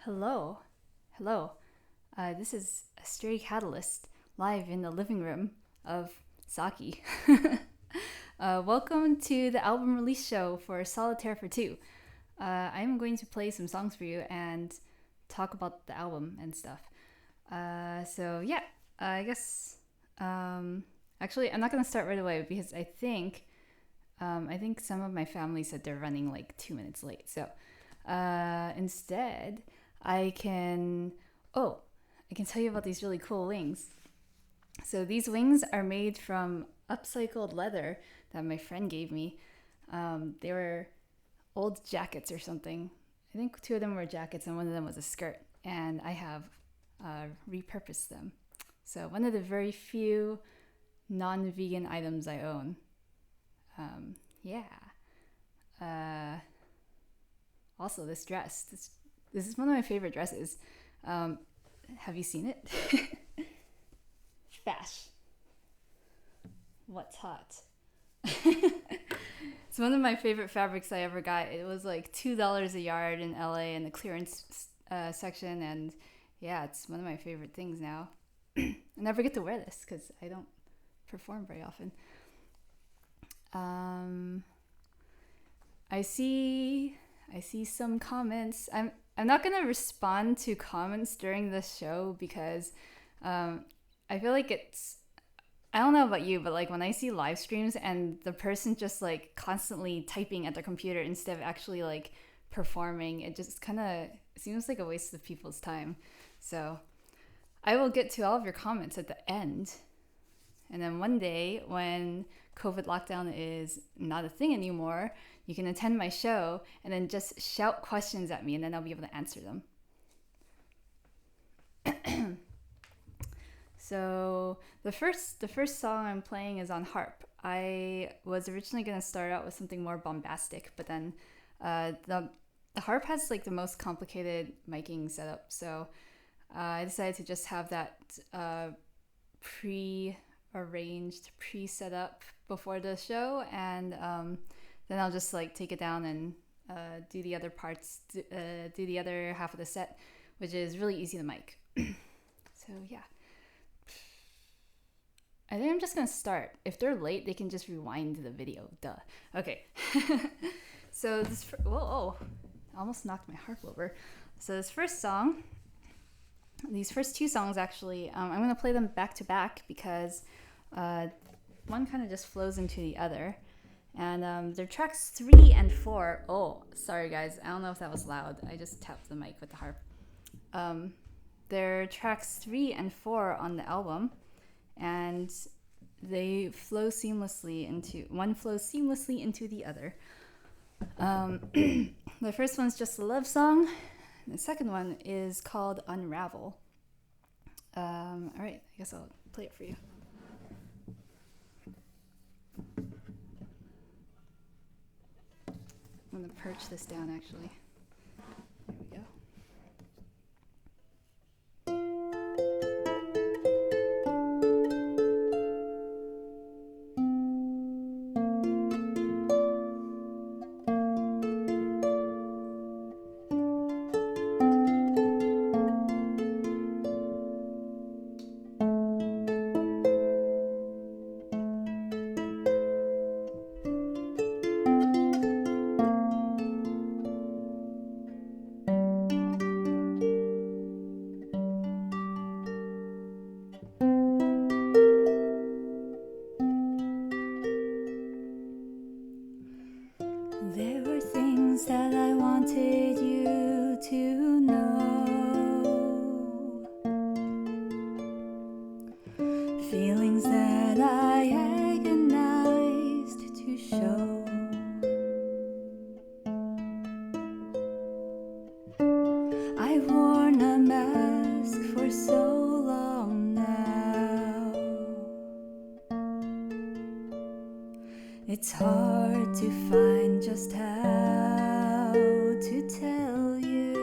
Hello. Hello. This is a Stray Catalyst live in the living room of Saki. Welcome to the album release show for Solitaire for Two. I'm going to play some songs for you and talk about the album and stuff. I guess. Actually, I'm not gonna start right away because I think some of my family said they're running like 2 minutes late. So instead, I can tell you about these really cool wings. So these wings are made from upcycled leather that my friend gave me. They were old jackets or something. I think two of them were jackets and one of them was a skirt. And I have repurposed them. So one of the very few non-vegan items I own. Also, this dress. This is one of my favorite dresses. Have you seen it? Fash. What's hot? It's one of my favorite fabrics I ever got. It was like $2 a yard in LA in the clearance section, and yeah, it's one of my favorite things now. I never get to wear this because I don't perform very often. I see some comments. I'm not gonna respond to comments during this show because I feel like I don't know about you, but like when I see live streams and the person just like constantly typing at their computer instead of actually like performing, it just kind of seems like a waste of people's time. So I will get to all of your comments at the end. And then one day when COVID lockdown is not a thing anymore, you can attend my show and then just shout questions at me and then I'll be able to answer them. So the first song I'm playing is on harp. I was originally going to start out with something more bombastic, but then the harp has like the most complicated miking setup. So I decided to just have that pre-arranged, pre-set up before the show, and then I'll just like take it down and do the other parts, do the other half of the set, which is really easy to mic. So yeah. I think I'm just gonna start. If they're late, they can just rewind the video. Duh. Okay. So I almost knocked my harp over. So these first two songs actually, I'm gonna play them back to back because one kind of just flows into the other. And they're tracks 3 and 4. Oh, sorry guys, I don't know if that was loud. I just tapped the mic with the harp. They're tracks 3 and 4 on the album, and they flow seamlessly into the other. The first one's just a love song. The second one is called Unravel. All right, I guess I'll play it for you. I'm gonna perch this down actually. There we go. There were things that I wanted you to know, feelings that I agonized to show. I've worn a mask for so long now. It's hard to find just how to tell you.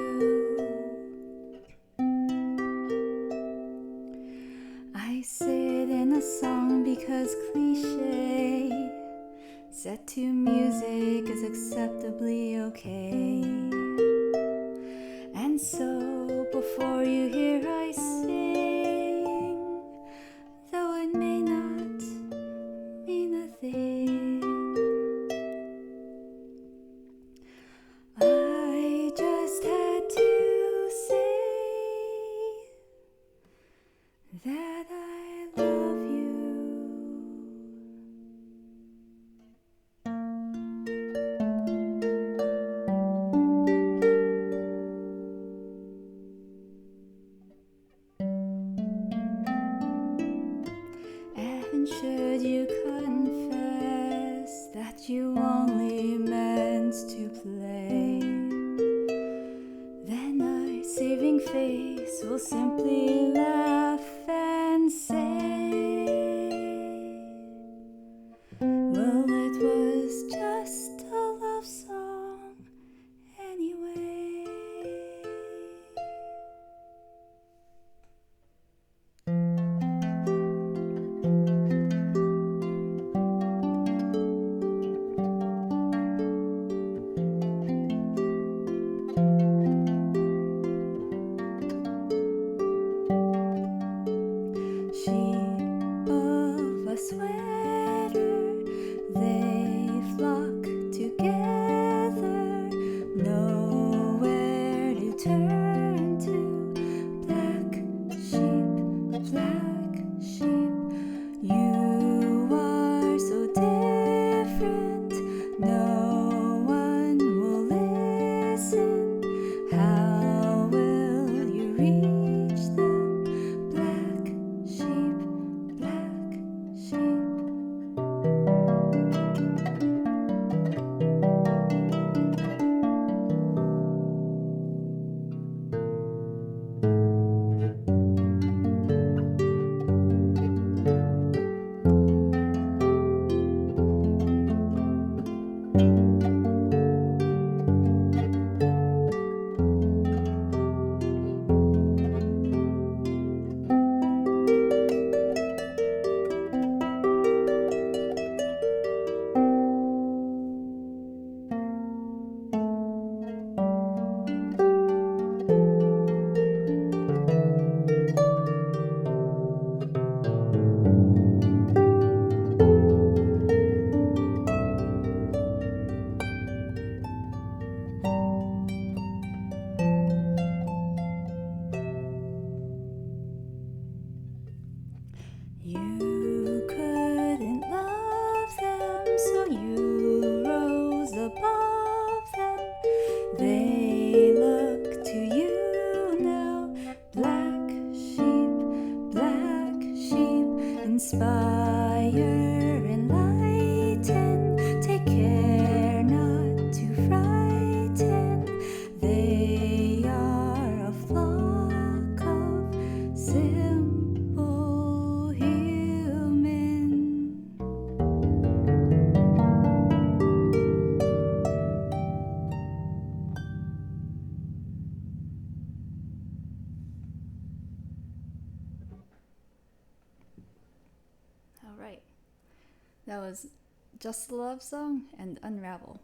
I say it in a song because cliche, set to music is acceptably okay. And And so before you hear I sing, though it may not mean a thing, I just had to say that I love you. And should you confess that you only meant to play, then my saving face will simply laugh and say, well, it was just a love song anyway. Sheep of a sweater, they flock together, nowhere to turn to. Black sheep, you are so different, no one will listen. How will you reach them? Black sheep, black sheep. You couldn't love them, so you rose above them. They look to you now. Black sheep, inspire, enlighten. Take care not to frighten. They are a flock of simple human. All right. That was Just a Love Song and Unravel.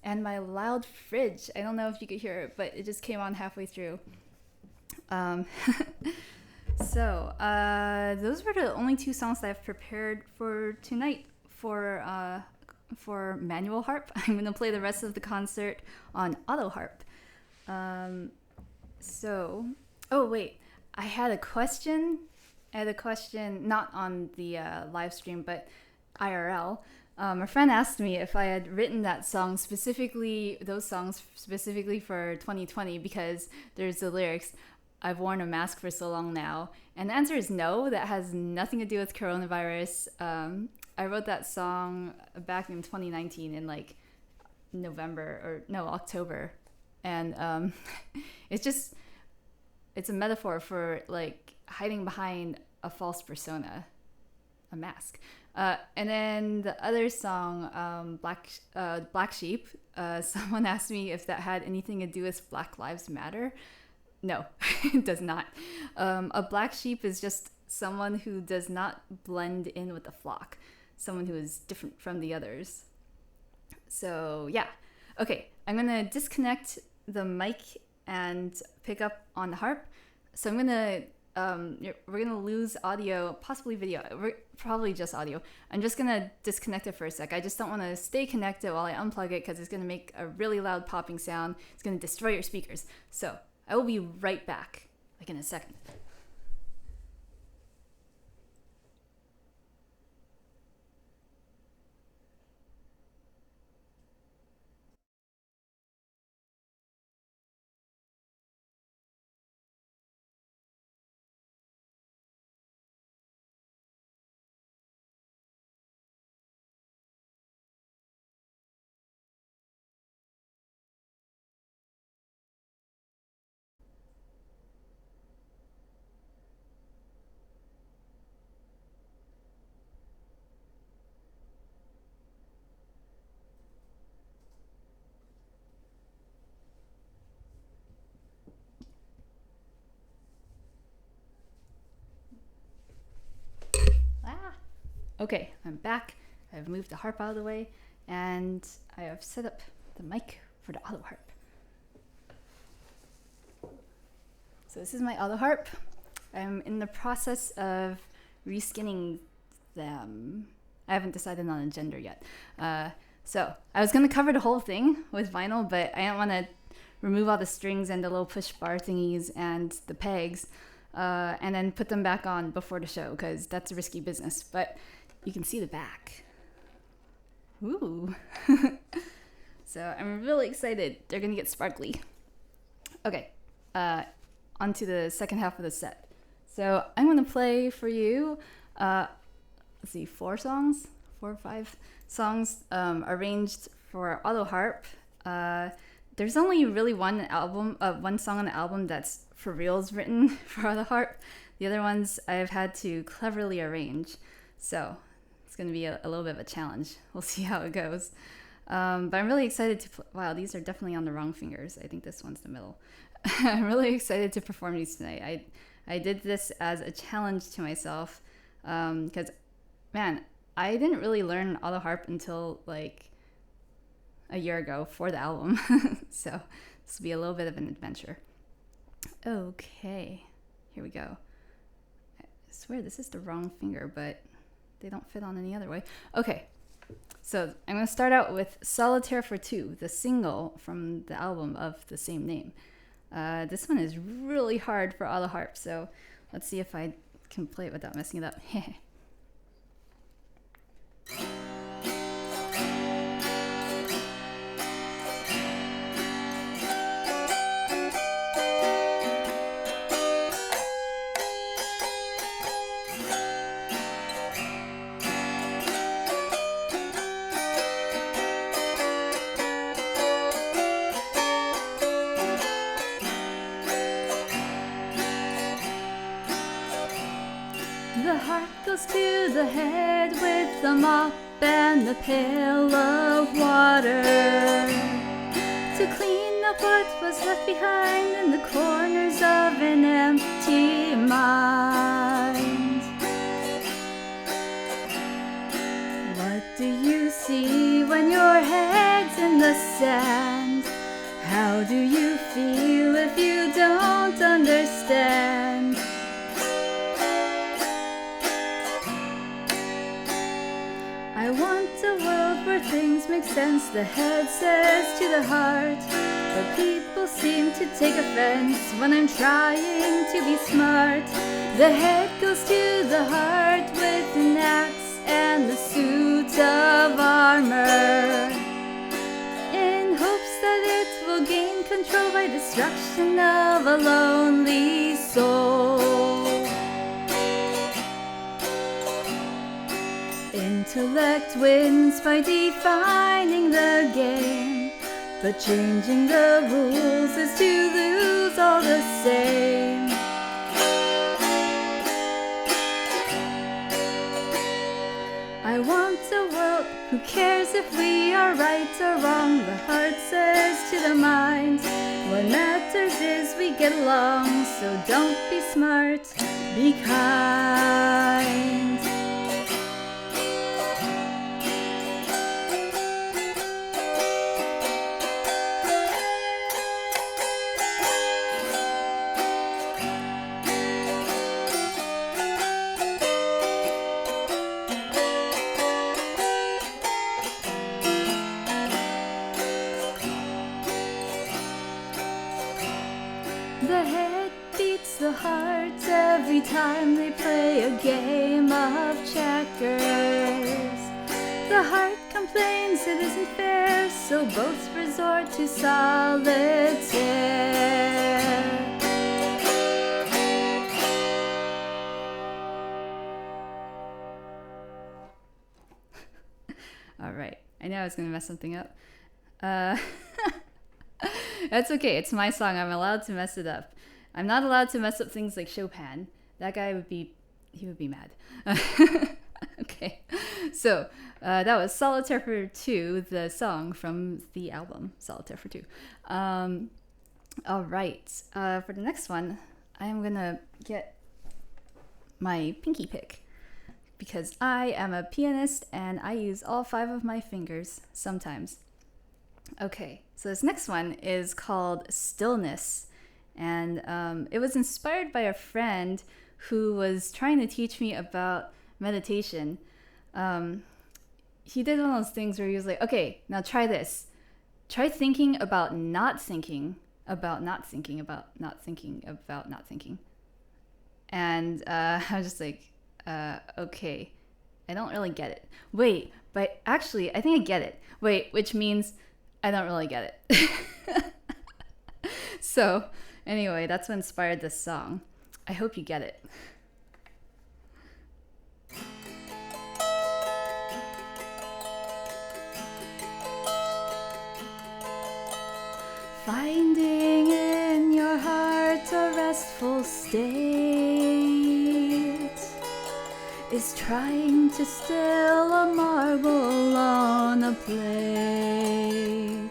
And my loud fridge. I don't know if you could hear it, but it just came on halfway through. So those were the only two songs that I've prepared for tonight for manual harp. I'm going to play the rest of the concert on auto harp. Oh wait, I had a question. Not on the live stream, but IRL. A friend asked me if I had written those songs specifically for 2020 because there's the lyrics, I've worn a mask for so long now. And the answer is no, that has nothing to do with coronavirus. I wrote that song back in 2019 in like October. And it's a metaphor for like hiding behind a false persona, a mask. And then the other song, Black Sheep, someone asked me if that had anything to do with Black Lives Matter. No, it does not. A black sheep is just someone who does not blend in with the flock, someone who is different from the others. So yeah, okay, I'm gonna disconnect the mic and pick up on the harp. So I'm gonna we're gonna lose audio, possibly video. Probably just audio. I'm just gonna disconnect it for a sec. I just don't want to stay connected while I unplug it because it's gonna make a really loud popping sound. It's gonna destroy your speakers. So I will be right back, like in a second. Okay, I'm back. I've moved the harp out of the way, and I have set up the mic for the auto harp. So this is my auto harp. I'm in the process of reskinning them. I haven't decided on a gender yet. So I was gonna cover the whole thing with vinyl, but I don't want to remove all the strings and the little push bar thingies and the pegs, and then put them back on before the show because that's a risky business. But you can see the back. Ooh. So I'm really excited. They're gonna get sparkly. Okay, on to the second half of the set. So I'm gonna play for you, let's see, 4 or 5 songs arranged for auto harp. There's only really one song on the album that's for reals written for auto harp. The other ones I've had to cleverly arrange. So it's going to be a little bit of a challenge. We'll see how it goes. But I'm really excited to wow, these are definitely on the wrong fingers. I think this one's the middle. I'm really excited to perform these tonight. I did this as a challenge to myself because, man, I didn't really learn auto harp until like a year ago for the album. So this will be a little bit of an adventure. Okay, here we go. I swear this is the wrong finger, but they don't fit on any other way. Okay, so I'm going to start out with Solitaire for 2, the single from the album of the same name. This one is really hard for auto harp, so let's see if I can play it without messing it up. The heart goes to the head with the mop and the pail of water to clean up what was left behind in the corners of an empty mind. What do you see when your head's in the sand? How do you feel if you don't understand? I want a world where things make sense, the head says to the heart. But people seem to take offense when I'm trying to be smart. The head goes to the heart with an axe and a suit of armor, in hopes that it will gain control by destruction of a lonely soul. Intellect wins by defining the game, but changing the rules is to lose all the same. I want a world who cares if we are right or wrong. The heart says to the mind, what matters is we get along. So don't be smart, be kind. the heart every time they play a game of checkers. The heart complains it isn't fair, so both resort to solitaire. All right, I know I was gonna mess something up. That's okay, it's my song, I'm allowed to mess it up. I'm not allowed to mess up things like Chopin. That guy would be mad. Okay, so that was Solitaire for Two, the song from the album Solitaire for Two. All right, for the next one, I am gonna get my pinky pick because I am a pianist and I use all 5 of my fingers sometimes. Okay, so this next one is called Stillness, and it was inspired by a friend who was trying to teach me about meditation. He did one of those things where he was like, okay, now try this. Try thinking about not thinking about not thinking about not thinking about not thinking. And I was just like, okay, I don't really get it. Wait, but actually, I think I get it. Wait, which means I don't really get it. So, anyway, that's what inspired this song. I hope you get it. Finding in your heart a restful state is trying to still a marble on a plate.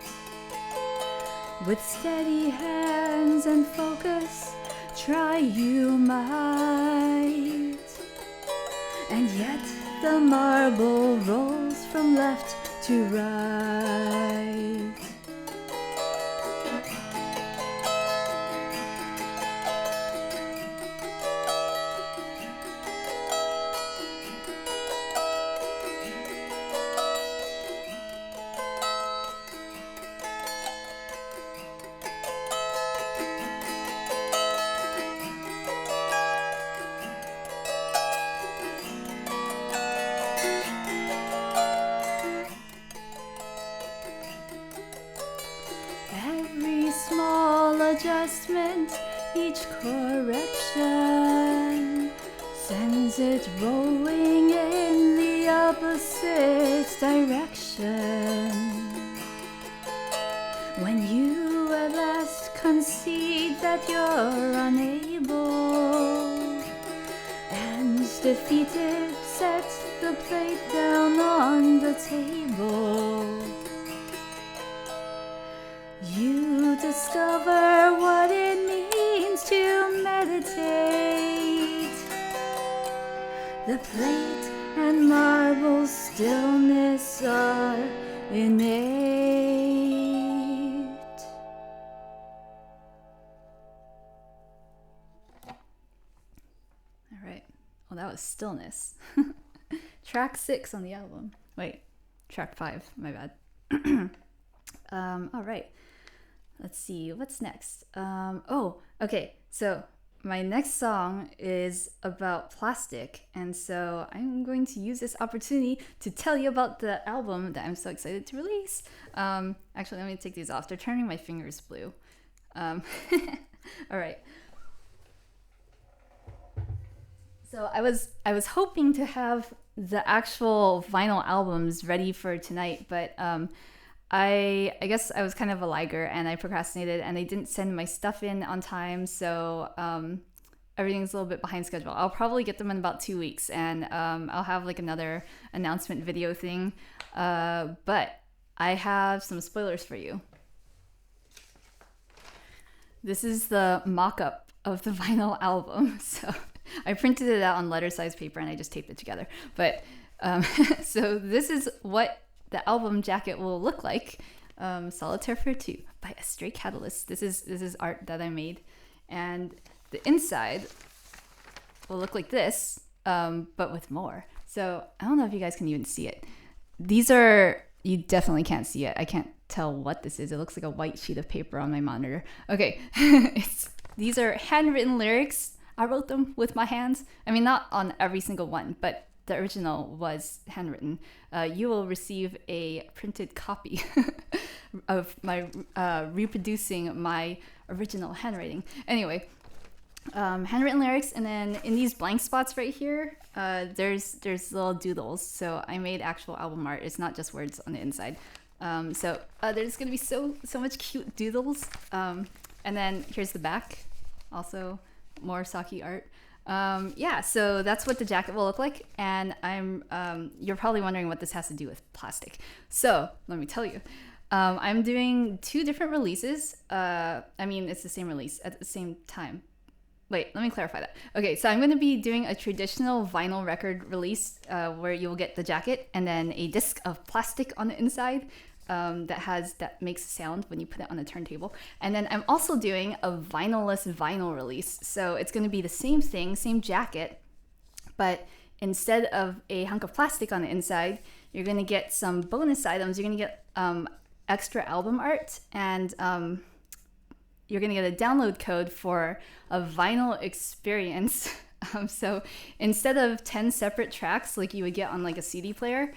With steady hands and focus, try you might. And yet the marble rolls from left to right. Adjustment, each correction sends it rolling in the opposite direction. When you at last concede that you're unable and defeated, set the plate down on the table. You discover what it means to meditate. The plate and marble stillness are innate. All right. Well, that was Stillness. Track 6 on the album. Wait, track 5. My bad. All right. Let's see, what's next? Okay, so my next song is about plastic, and so I'm going to use this opportunity to tell you about the album that I'm so excited to release. Actually, let me take these off. They're turning my fingers blue. All right. So I was hoping to have the actual vinyl albums ready for tonight, but I guess I was kind of a liger and I procrastinated and I didn't send my stuff in on time, so everything's a little bit behind schedule. I'll probably get them in about 2 weeks, and I'll have like another announcement video thing, but I have some spoilers for you. This is the mock-up of the vinyl album, so I printed it out on letter-sized paper and I just taped it together, but so this is what the album jacket will look like. Solitaire for Two by A Stray Catalyst. This is art that I made, and the inside will look like this, but with more. So I don't know if you guys can even see it. You definitely can't see it. I can't tell what this is. It looks like a white sheet of paper on my monitor. Okay, it's These are handwritten lyrics. I wrote them with my hands. I mean, not on every single one, but the original was handwritten. You will receive a printed copy of my reproducing my original handwriting. Anyway, handwritten lyrics, and then in these blank spots right here, there's little doodles. So I made actual album art. It's not just words on the inside. So there's gonna be so much cute doodles. And then here's the back, also more Saki art. Yeah, so that's what the jacket will look like. And you're probably wondering what this has to do with plastic. So let me tell you. I'm doing 2 different releases. I mean, it's the same release at the same time. Wait, let me clarify that. Okay, so I'm going to be doing a traditional vinyl record release where you'll get the jacket and then a disc of plastic on the inside that makes sound when you put it on the turntable. And then I'm also doing a vinyl-less vinyl release. So it's going to be the same thing, same jacket, but instead of a hunk of plastic on the inside, you're going to get some bonus items. You're going to get extra album art, and you're going to get a download code for a vinyl experience. So instead of 10 separate tracks like you would get on like a CD player,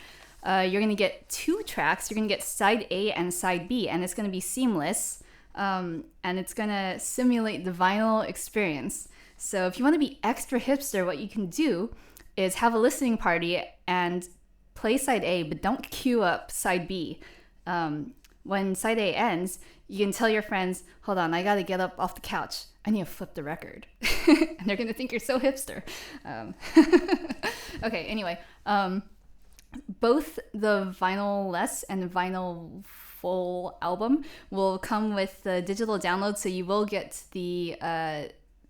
you're going to get 2 tracks. You're going to get side A and side B, and it's going to be seamless, and it's going to simulate the vinyl experience. So if you want to be extra hipster, what you can do is have a listening party and play side A, but don't queue up side B. When side A ends, you can tell your friends, hold on, I got to get up off the couch. I need to flip the record. And they're going to think you're so hipster. Okay, anyway. Both the vinyl-less and vinyl full album will come with the digital download, so you will get the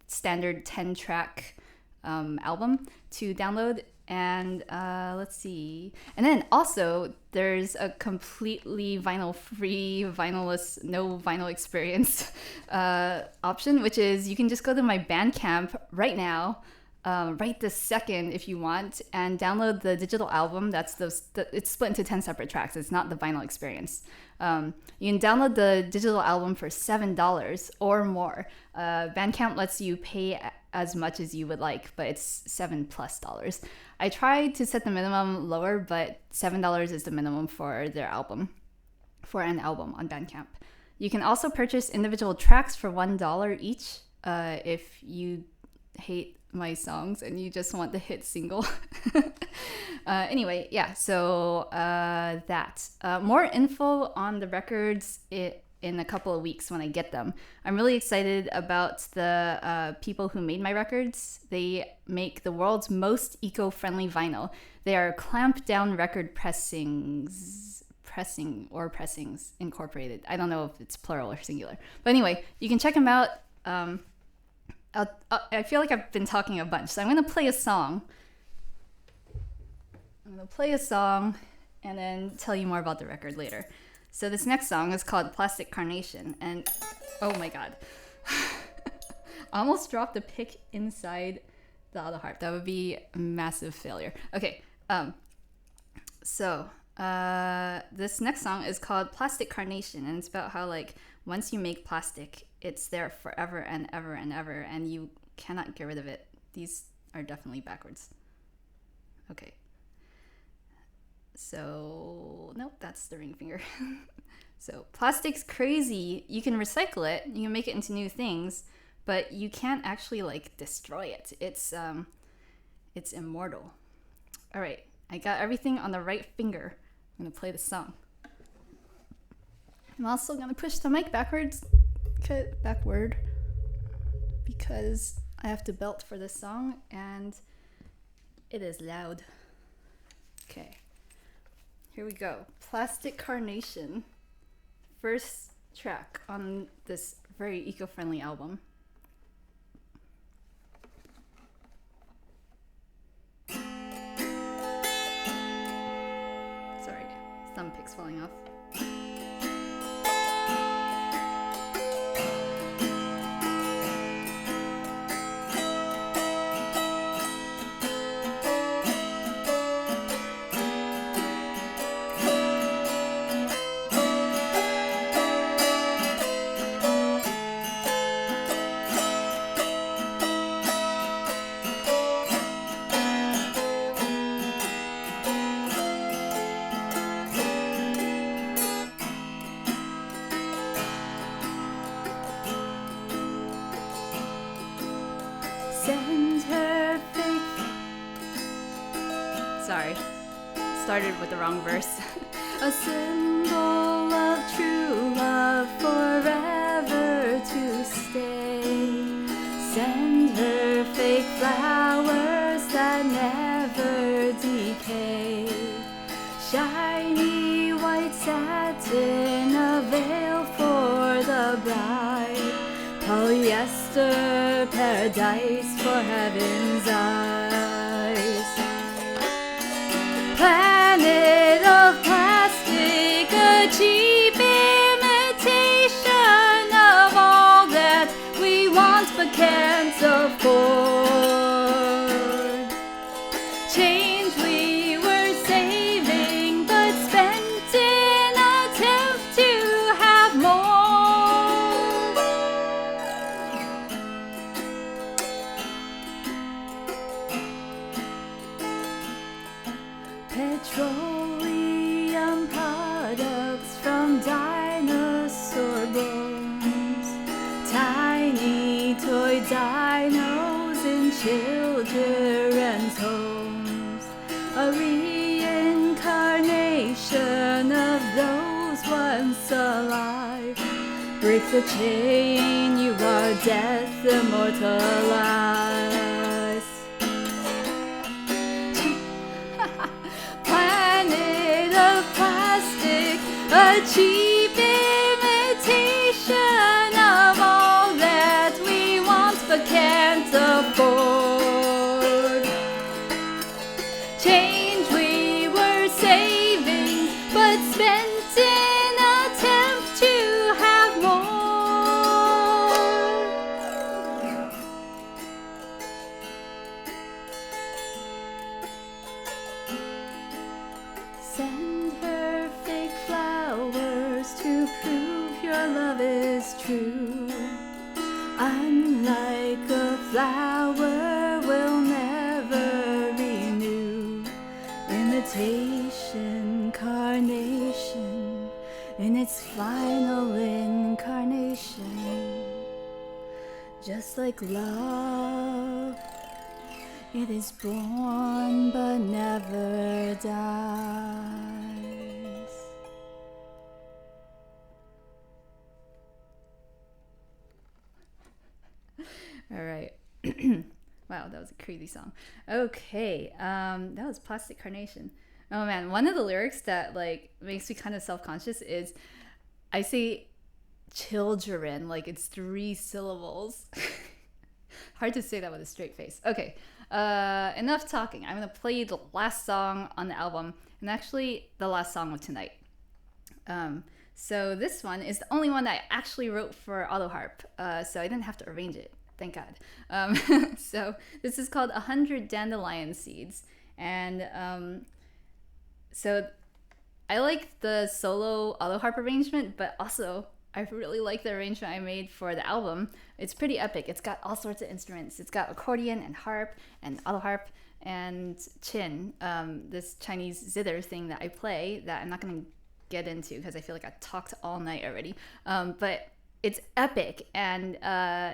standard 10-track album to download. And let's see. And then also, there's a completely vinyl-free, vinyl-less, no vinyl experience option, which is you can just go to my Bandcamp right now, right this second if you want, and download the digital album. It's split into 10 separate tracks. It's not the vinyl experience. You can download the digital album for $7 or more. Bandcamp lets you pay as much as you would like, but it's $7+. I tried to set the minimum lower, but $7 is the minimum for an album on Bandcamp. You can also purchase individual tracks for $1 each if you hate my songs and you just want the hit single. Anyway, yeah, so that. More info on the records in a couple of weeks when I get them. I'm really excited about the people who made my records. They make the world's most eco-friendly vinyl. They are Clamp Down Record Pressings Incorporated. I don't know if it's plural or singular. But anyway, you can check them out. I feel like I've been talking a bunch, so I'm going to play a song. And then tell you more about the record later. So this next song is called Plastic Carnation, and oh my god. I almost dropped a pick inside the other harp. That would be a massive failure. Okay, so this next song is called Plastic Carnation, and it's about how, like, once you make plastic, it's there forever and ever and ever, and you cannot get rid of it. These are definitely backwards. Okay. So, nope, that's the ring finger. So, plastic's crazy. You can recycle it, you can make it into new things, but you can't actually, like, destroy it. It's immortal. All right, I got everything on the right finger. I'm gonna play the song. I'm also gonna push the mic backward, because I have to belt for this song, and it is loud. Okay. Here we go. Plastic Carnation. First track on this very eco-friendly album. Sorry, thumb picks falling off. started with the wrong verse. A symbol of true love forever to stay. Send her fake flowers that never decay. Shiny white satin, a veil for the bride. Polyester paradise for heaven's eyes. Planet of plastic, a cheap imitation of all that we want but can't afford. Change we were saving but spent in attempt to have more. Petroleum products from dinosaur bones. Tiny toy dinos in children's homes. A reincarnation of those once alive. Break the chain, you are death immortalized. Planet of plastic, a cheap imitation of all that we want but can't afford. Change we were saving but spent in attempt to have more. Send her fake flowers to prove your love is true. Unlike a flower will never renew. Imitation carnation in its final incarnation. Just like love, it is born but never dies. All right. Wow, that was a crazy song. Okay, that was Plastic Carnation. Oh man, one of the lyrics that like makes me kind of self-conscious is I say children like it's 3 syllables. Hard to say that with a straight face. Okay, enough talking. I'm gonna play the last song on the album, and actually the last song of tonight. So this one is the only one that I actually wrote for auto harp, so I didn't have to arrange it. Thank God. So this is called 100 Dandelion Seeds, and so I like the solo auto harp arrangement, but also I really like the arrangement I made for the album. It's pretty epic. It's got all sorts of instruments. It's got accordion and harp and auto harp and chin, this Chinese zither thing that I play that I'm not going to get into because I feel like I talked all night already. But it's epic, and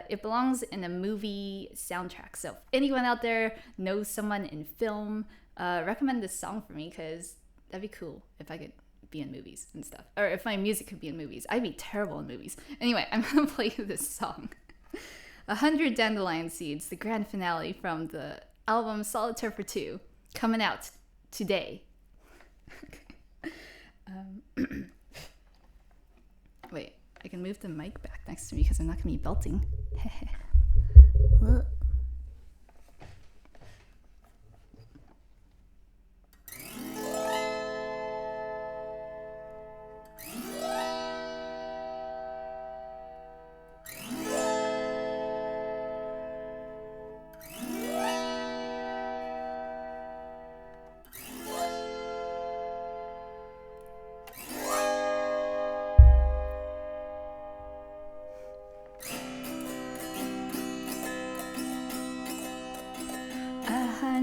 it belongs in a movie soundtrack. So if anyone out there knows someone in film, recommend this song for me because that'd be cool if I could be in movies and stuff. Or if my music could be in movies. I'd be terrible in movies. Anyway, I'm going to play this song. 100 Dandelion Seeds, the grand finale from the album Solitaire for 2, coming out today. Wait, I can move the mic back next to me because I'm not going to be belting.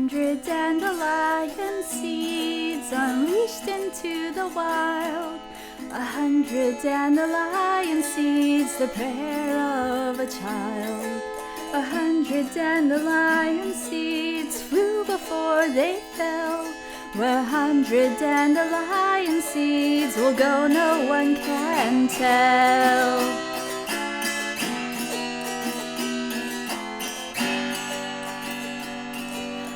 100 dandelion seeds unleashed into the wild. 100 dandelion seeds, the prayer of a child. 100 dandelion seeds flew before they fell. Where 100 dandelion seeds will go, no one can tell.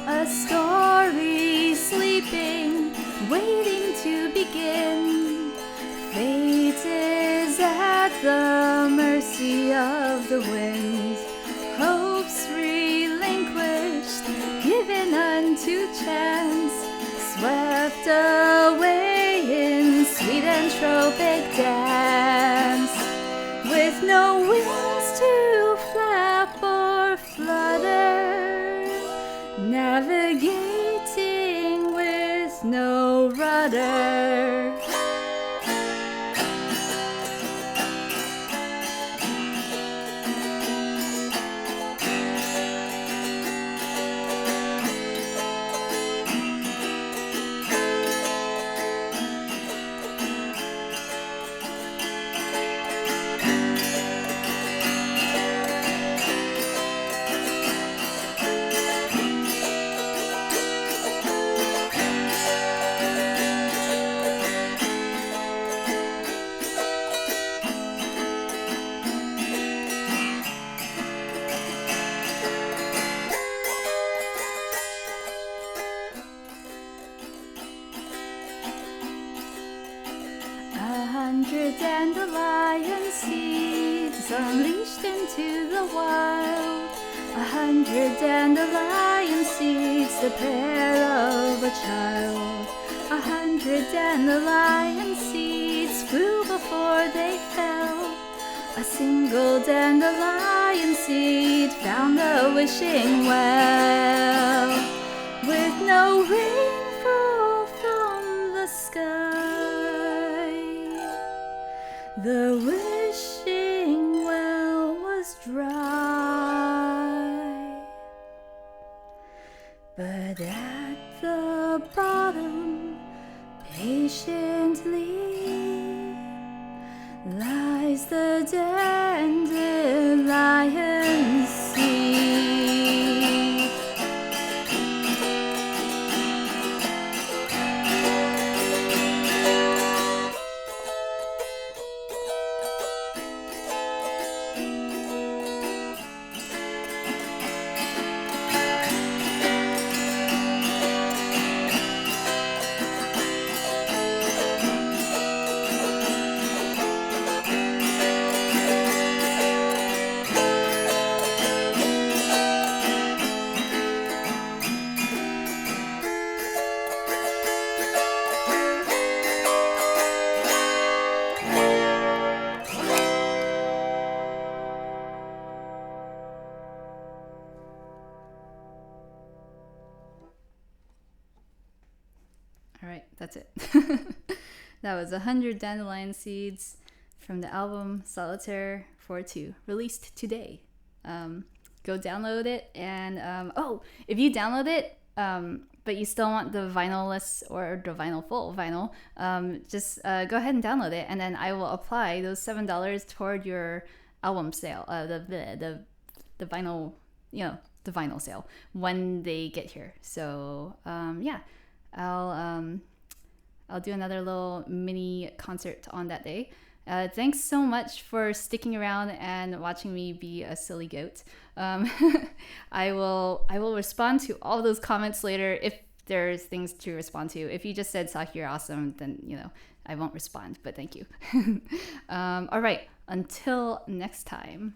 A story sleeping, waiting to begin. Fate is at the mercy of the wind. Hopes relinquished, given unto chance, swept away in sweet and tropic dance. With no wings to flap or flutter, navigating with no rudder. 100 dandelion seeds unleashed into the wild. 100 dandelion seeds, the prayer of a child. 100 dandelion seeds flew before they fell. A single dandelion seed found the wishing well. With no rainfall from the sky, the wishing well was dry. But at the bottom, patiently, lies the dandelion seed. Alright, that's it. That was 100 Dandelion Seeds from the album Solitaire 4-2, released today. Go download it, and if you download it, but you still want the vinyl-less or the full vinyl, just go ahead and download it, and then I will apply those $7 toward your album sale, the vinyl, the vinyl sale when they get here. So yeah. I'll do another little mini concert on that day. Thanks so much for sticking around and watching me be a silly goat. I will respond to all those comments later if there's things to respond to. If you just said Saki, you're awesome, then I won't respond. But thank you. All right, until next time.